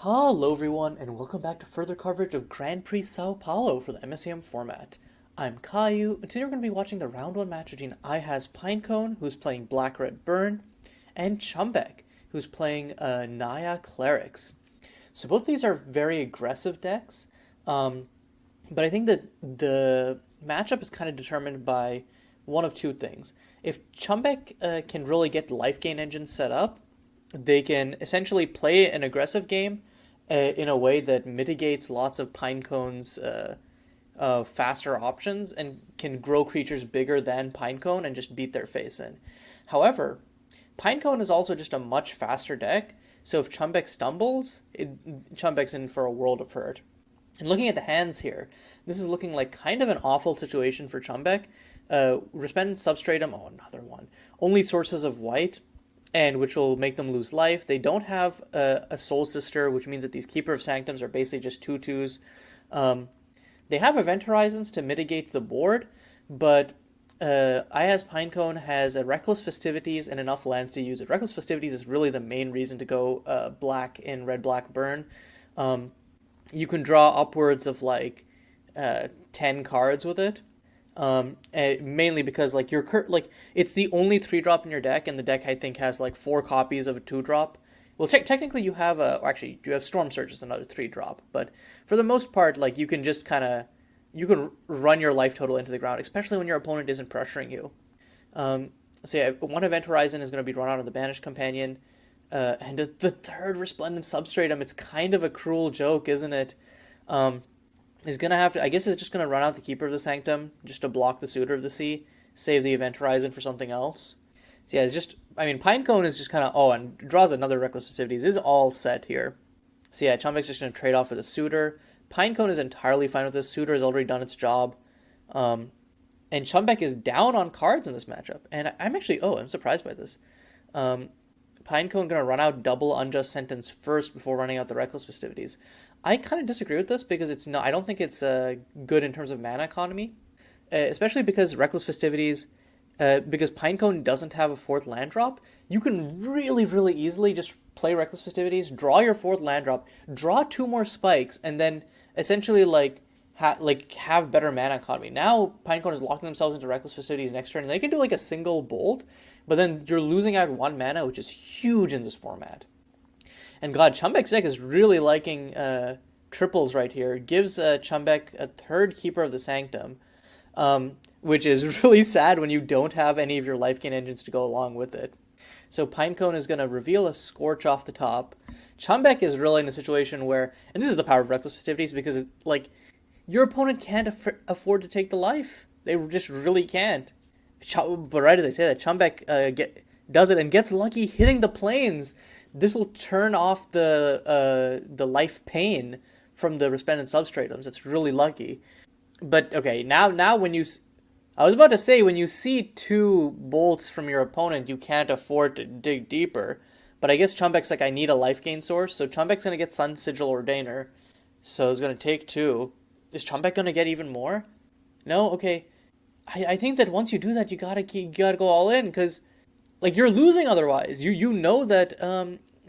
Hello everyone, and welcome back to further coverage of Grand Prix Sao Paulo for the MSEM format. I'm Caillou, and today we're going to be watching the round 1 match between I Pinecone, who's playing Black Red Burn, and Chumbeque, who's playing Naya Clerics. So both of these are very aggressive decks, but I think that the matchup is kind of determined by one of two things. If Chumbeque can really get life gain engines set up, they can essentially play an aggressive game in a way that mitigates lots of Pinecone's faster options and can grow creatures bigger than Pinecone and just beat their face in. However, Pinecone is also just a much faster deck, so if Chumbeque stumbles, Chumbeque's in for a world of hurt. And looking at the hands here, this is looking like kind of an awful situation for Chumbeque. Resplendent Substratum, oh, another one. Only sources of white, and which will make them lose life. They don't have a Soul Sister, which means that these Keeper of Sanctums are basically just 2/2s. They have Event Horizons to mitigate the board, but I Pinecone has a Reckless Festivities and enough lands to use it. Reckless Festivities is really the main reason to go black in Red-Black Burn. You can draw upwards of like 10 cards with it. Mainly because like it's the only 3-drop in your deck, and the deck I think has like 4 copies of a 2-drop. Well, technically you have actually you have Storm Surge as another 3-drop, but for the most part, like you can just you can run your life total into the ground, especially when your opponent isn't pressuring you. So yeah, one Event Horizon is going to be run out of the Banished Companion, and the third Resplendent Substratum. It's kind of a cruel joke, isn't it? Is gonna have to. I guess it's just gonna run out the Keeper of the Sanctum just to block the Suitor of the Sea, save the Event Horizon for something else. So yeah, it's just. I mean, Pinecone is just kind of. Oh, and draws another Reckless Festivities. This is all set here. So yeah, Chumbeque's just gonna trade off with a Suitor. Pinecone is entirely fine with this. Suitor has already done its job, and Chumbeque is down on cards in this matchup. And I'm actually. Oh, I'm surprised by this. Pinecone gonna run out double Unjust Sentence first before running out the Reckless Festivities. I kind of disagree with this because it's not. I don't think it's good in terms of mana economy, especially because Reckless Festivities, because Pinecone doesn't have a 4th land drop. You can really easily just play Reckless Festivities, draw your 4th land drop, draw 2 more spikes, and then essentially have better mana economy. Now Pinecone is locking themselves into Reckless Festivities next turn, and they can do like a single bolt, but then you're losing out 1 mana, which is huge in this format. And God, Chumbeque's deck is really liking triples right here. It gives Chumbeque a 3rd Keeper of the Sanctum, which is really sad when you don't have any of your life gain engines to go along with it. So Pinecone is going to reveal a Scorch off the top. Chumbeque is really in a situation where, and this is the power of Reckless Festivities, because your opponent can't afford to take the life. They just really can't. But right as I say that, Chumbeque does it and gets lucky hitting the planes. This will turn off the life pain from the Resplendent Substratums. It's really lucky. But okay, now when you, I was about to say, when you see 2 bolts from your opponent, you can't afford to dig deeper. But I guess Chumbeque's like, I need a life gain source, so Chumbeque's gonna get Sun Sigil Ordainer. So it's gonna take 2. Is Chumbeque gonna get even more? No, okay. I think that once you do that, you gotta go all in, because like you're losing otherwise. You know that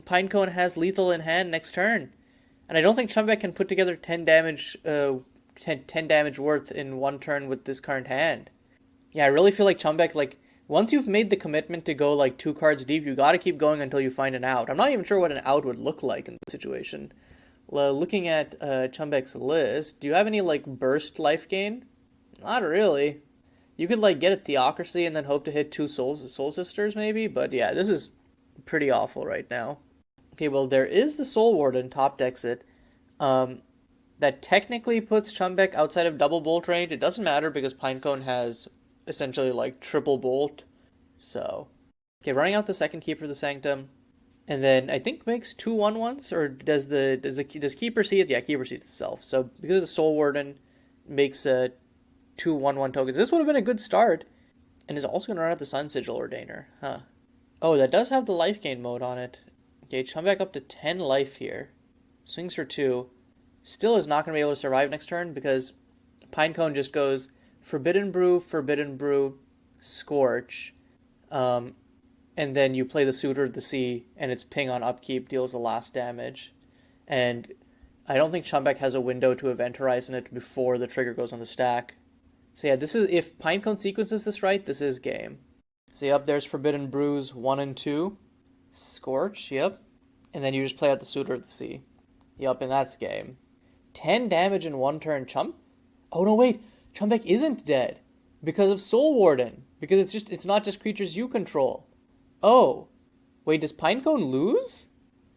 Pinecone has lethal in hand next turn, and I don't think Chumbeque can put together 10 damage, 10 damage worth in 1 turn with this current hand. Yeah, I really feel like Chumbeque, once you've made the commitment to go like 2 cards deep, you gotta keep going until you find an out. I'm not even sure what an out would look like in this situation. Looking at Chumbeque's list, do you have any like burst life gain? Not really. You could like get a Theocracy and then hope to hit 2 Soul Sisters maybe, but yeah, this is pretty awful right now. Okay, well there is the Soul Warden top decks it. That technically puts Chumbeque outside of double bolt range. It doesn't matter because Pinecone has essentially like triple bolt. So, okay, running out the 2nd Keeper of the Sanctum, and then I think makes 2/1/1s, or does Keeper see it? Yeah, Keeper sees itself. So because of the Soul Warden, makes 2 1/1 tokens. This would have been a good start, and is also going to run out the Sun Sigil Ordainer. Huh. Oh, that does have the life gain mode on it. Okay, Chumbeque up to 10 life here. Swings for 2. Still is not going to be able to survive next turn because Pinecone just goes Forbidden Brew, Scorch, and then you play the Suitor of the Sea, and its ping on upkeep deals the last damage. and I don't think Chumbeck has a window to Event Horizon it before the trigger goes on the stack. So yeah, this is, if Pinecone sequences this right, this is game. So yep, there's Forbidden Bruise 1 and 2. Scorch, yep. And then you just play out the Suitor of the Sea. Yep, and that's game. 10 damage in one turn, Oh no, wait, Chumbeck isn't dead. Because of Soul Warden. Because it's not just creatures you control. Oh. Wait, does Pinecone lose?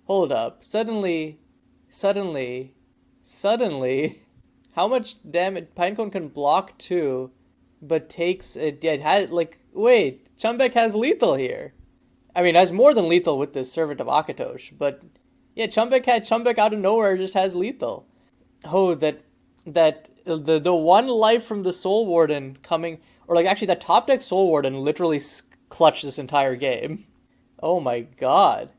Hold up. Suddenly, how much damage? Pinecone can block 2, but takes it has like wait, Chumbeck has lethal here. I mean, has more than lethal with this Servant of Akatosh, but yeah, Chumbeck out of nowhere just has lethal. Oh, the one life from the Soul Warden coming, or like actually that top deck Soul Warden literally clutched this entire game. Oh my god.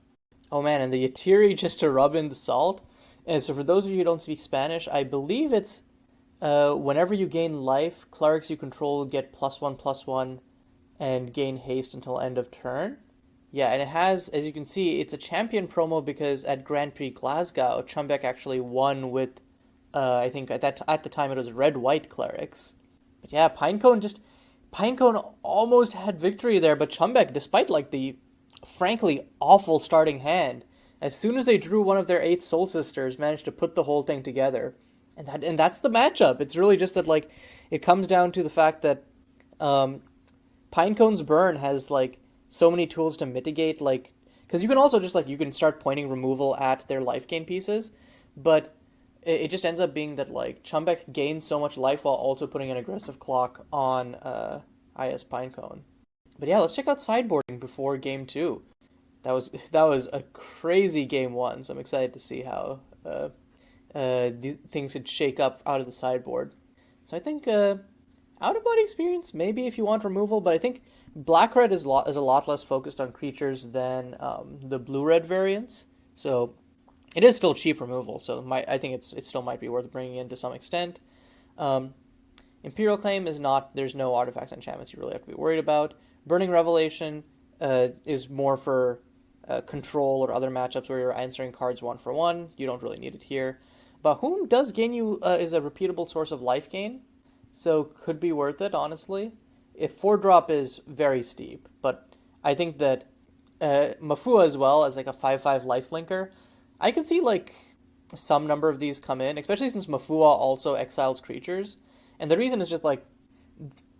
Oh man, and the Yatiri just to rub in the salt. And so for those of you who don't speak Spanish, I believe it's whenever you gain life, clerics you control get +1/+1 and gain haste until end of turn. Yeah, and it has, as you can see, it's a champion promo because at Grand Prix Glasgow, Chumbeck actually won with, I think at the time it was red-white clerics. But yeah, Pinecone almost had victory there, but Chumbeck, despite like the frankly awful starting hand, as soon as they drew one of their 8 Soul Sisters, managed to put the whole thing together. And that's the matchup. It's really just that like it comes down to the fact that Pinecone's Burn has like so many tools to mitigate, like, because you can also just like you can start pointing removal at their life gain pieces, but it just ends up being that like Chumbeck gains so much life while also putting an aggressive clock on IS Pinecone. But yeah, let's check out sideboarding before game 2. That was a crazy game 1, so I'm excited to see how things could shake up out of the sideboard. So I think out of body experience maybe if you want removal, but I think black red is a lot less focused on creatures than the blue red variants. So it is still cheap removal. So I think it still might be worth bringing in to some extent. Imperial Claim is not. There's no artifacts and enchantments you really have to be worried about. Burning Revelation is more for control or other matchups where you're answering cards 1 for 1. You don't really need it here. Bahum does gain you is a repeatable source of life gain, so could be worth it, honestly. If 4-drop is very steep, but I think that Mafua as well as like a 5/5 lifelinker, I can see like some number of these come in, especially since Mafua also exiles creatures. And the reason is just like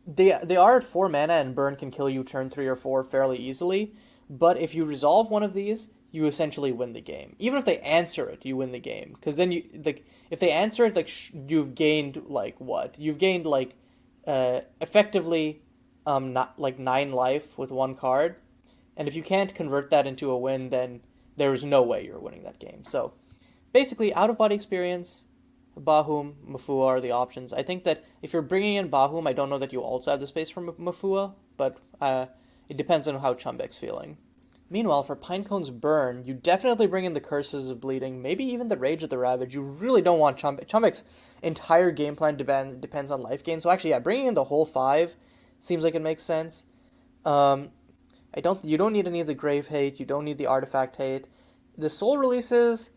they are at 4 mana and burn can kill you turn 3 or 4 fairly easily, but if you resolve one of these, you essentially win the game. Even if they answer it, you win the game. Because then you like if they answer it, like you've gained like what? You've gained like effectively not like 9 life with 1 card. And if you can't convert that into a win, then there is no way you're winning that game. So basically, out of body experience, Bahum, Mafua are the options. I think that if you're bringing in Bahum, I don't know that you also have the space for Mafua, but it depends on how Chumbeck's feeling. Meanwhile, for Pinecone's Burn, you definitely bring in the Curses of Bleeding, maybe even the Rage of the Ravage. You really don't want Chumbeck. Chumbeck's entire game plan depends on life gain. So actually, yeah, bringing in the whole 5 seems like it makes sense. You don't need any of the Grave Hate. You don't need the Artifact Hate. The Soul Releases,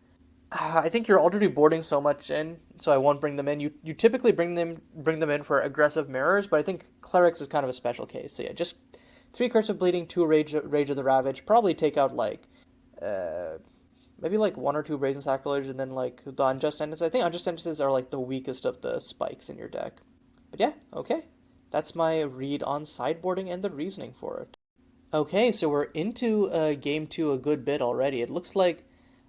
I think you're already boarding so much in, so I won't bring them in. You typically bring them in for aggressive mirrors, but I think Clerics is kind of a special case. So yeah, just 3 Curse of Bleeding, 2 Rage of the Ravage. Probably take out like maybe like 1 or 2 Brazen Sacrilege, and then like the Unjust Sentences. I think Unjust Sentences are like the weakest of the spikes in your deck. But yeah, okay. That's my read on sideboarding and the reasoning for it. Okay, so we're into game 2 a good bit already. It looks like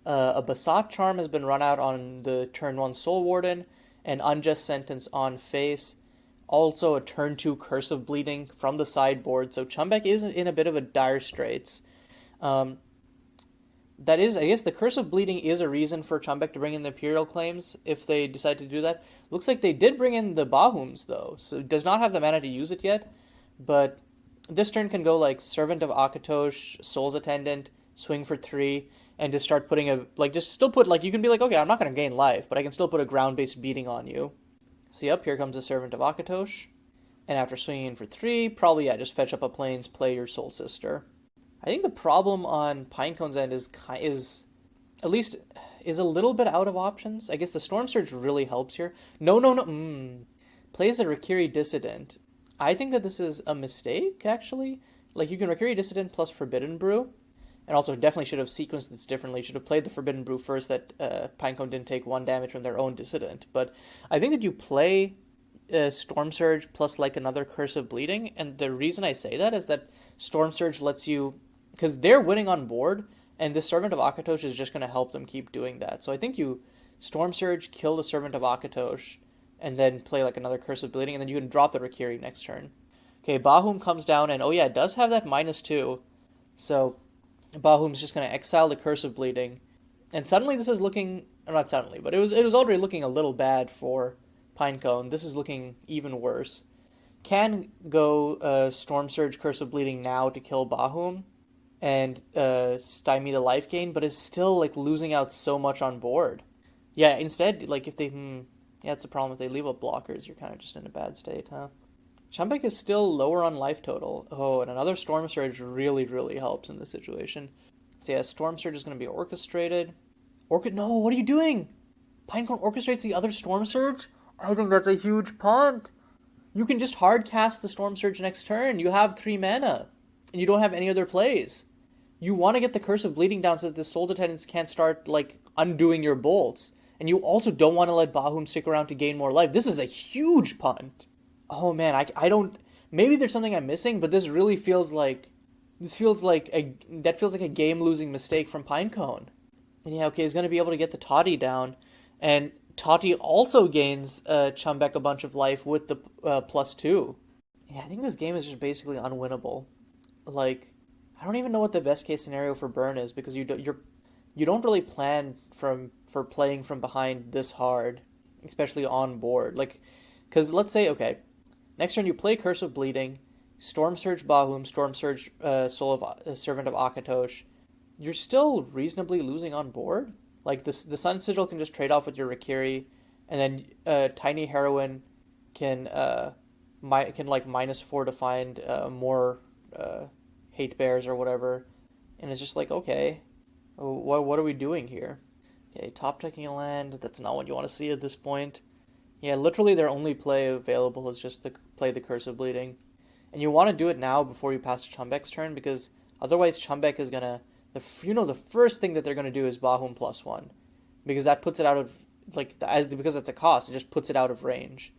a Basat Charm has been run out on the turn 1 Soul Warden, an Unjust Sentence on face, also a turn 2 Curse of Bleeding from the sideboard, so Chumbeck is in a bit of a dire straits. That is, I guess the Curse of Bleeding is a reason for Chumbeck to bring in the Imperial Claims if they decide to do that. Looks like they did bring in the Bahums, though, so it does not have the mana to use it yet, but this turn can go like Servant of Akatosh, Soul's Attendant, swing for 3, and just start putting just still put, like, you can be like, okay, I'm not going to gain life, but I can still put a ground-based beating on you. So yep, here comes the Servant of Akatosh. And after swinging in for 3, probably, yeah, just fetch up a plains, play your Soul Sister. I think the problem on Pinecone's end is at least is a little bit out of options. I guess the Storm Surge really helps here. No, no, no. Plays a Rikiri Dissident. I think that this is a mistake, actually. Like, you can Rikiri Dissident plus Forbidden Brew. And also definitely should have sequenced this differently. Should have played the Forbidden Brew first that Pinecone didn't take 1 damage from their own Dissident. But I think that you play Storm Surge plus like another Curse of Bleeding. And the reason I say that is that Storm Surge lets you... Because they're winning on board, and the Servant of Akatosh is just going to help them keep doing that. So I think you Storm Surge, kill the Servant of Akatosh, and then play like another Curse of Bleeding, and then you can drop the Rikiri next turn. Okay, Bahum comes down, and oh yeah, it does have that -2. So Bahum's just going to exile the Curse of Bleeding. And suddenly this is looking... Not suddenly, but it was already looking a little bad for Pinecone. This is looking even worse. Can go Storm Surge, Curse of Bleeding now to kill Bahum and stymie the life gain, but is still like losing out so much on board. Yeah, instead, like if they... yeah, it's a problem. If they leave up blockers, you're kind of just in a bad state, huh? Chumbeque is still lower on life total. Oh, and another Storm Surge really, really helps in this situation. So yeah, Storm Surge is going to be orchestrated. No, what are you doing? Pinecone orchestrates the other Storm Surge? I think that's a huge punt. You can just hard cast the Storm Surge next turn. You have 3 mana. And you don't have any other plays. You want to get the Curse of Bleeding down so that the Soul's Attendants can't start, like, undoing your bolts. And you also don't want to let Bahum stick around to gain more life. This is a huge punt. Oh man, I don't... Maybe there's something I'm missing, but this really feels like... That feels like a game-losing mistake from Pinecone. And yeah, okay, he's going to be able to get the Toddy down. And Toddy also gains Chumbeque a bunch of life with the +2. Yeah, I think this game is just basically unwinnable. Like, I don't even know what the best case scenario for Burn is, because you don't really plan for playing from behind this hard, especially on board. Like, because let's say, okay, next turn you play Curse of Bleeding, Storm Surge Bahum, Storm Surge Servant of Akatosh. You're still reasonably losing on board. Like, the Sun Sigil can just trade off with your Rikiri, and then Tiny Heroine can like -4 to find more Hate Bears or whatever. And it's just like, okay, what are we doing here? Okay, top decking a land, that's not what you want to see at this point. Yeah, literally their only play available is just to play the Curse of Bleeding. And you want to do it now before you pass to Chumbeque's turn, because otherwise Chumbeque is going to... the first thing that they're going to do is Bahum +1. Because that puts it out of... because it's a cost, it just puts it out of range.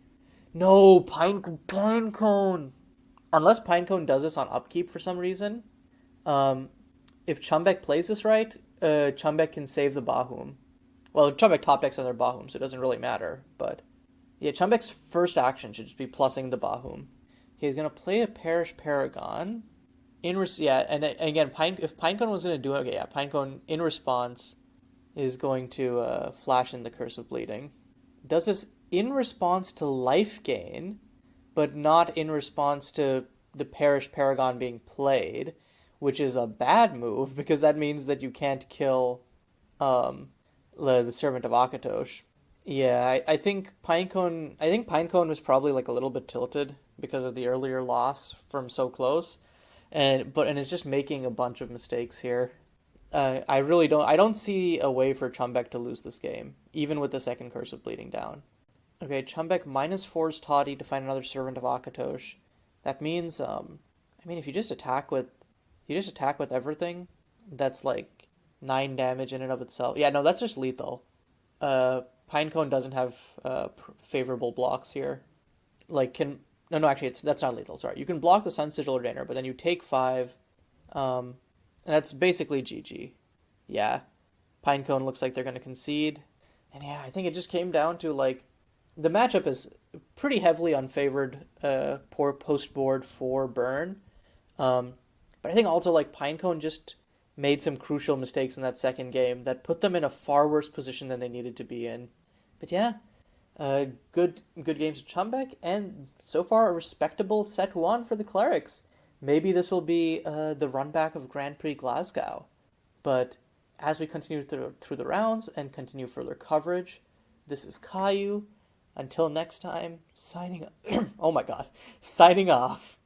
No, Pinecone! Unless Pinecone does this on upkeep for some reason, if Chumbeque plays this right, Chumbeque can save the Bahum. Well, Chumbeque top decks on their Bahum, so it doesn't really matter, but... Yeah, Chumbeque's first action should just be plussing the Bahum. Okay, he's going to play a Parish Paragon. And again, if Pinecone was going to do it, okay, yeah, Pinecone, in response, is going to flash in the Curse of Bleeding. Does this in response to life gain, but not in response to the Parish Paragon being played, which is a bad move, because that means that you can't kill the Servant of Akatosh. Yeah, I think Pinecone was probably like a little bit tilted because of the earlier loss from so close, and is just making a bunch of mistakes here. I don't see a way for Chumbeque to lose this game, even with the second Curse of Bleeding down. Okay, Chumbeque -4s Toddy to find another Servant of Akatosh. That means, if you just attack with everything, that's like 9 damage in and of itself. Yeah, no, that's just lethal. Pinecone doesn't have favorable blocks here. Actually, that's not lethal. Sorry, you can block the Sun Sigil Ordainer, but then you take 5, and that's basically GG. Yeah, Pinecone looks like they're going to concede, and yeah, I think it just came down to like the matchup is pretty heavily unfavored poor post board for Burn, but I think also like Pinecone just made some crucial mistakes in that second game that put them in a far worse position than they needed to be in. But yeah, good games of Chumbeque, and so far a respectable set 1 for the Clerics. Maybe this will be the run back of Grand Prix Glasgow. But as we continue through the rounds and continue further coverage, this is Caillou. Until next time, signing off.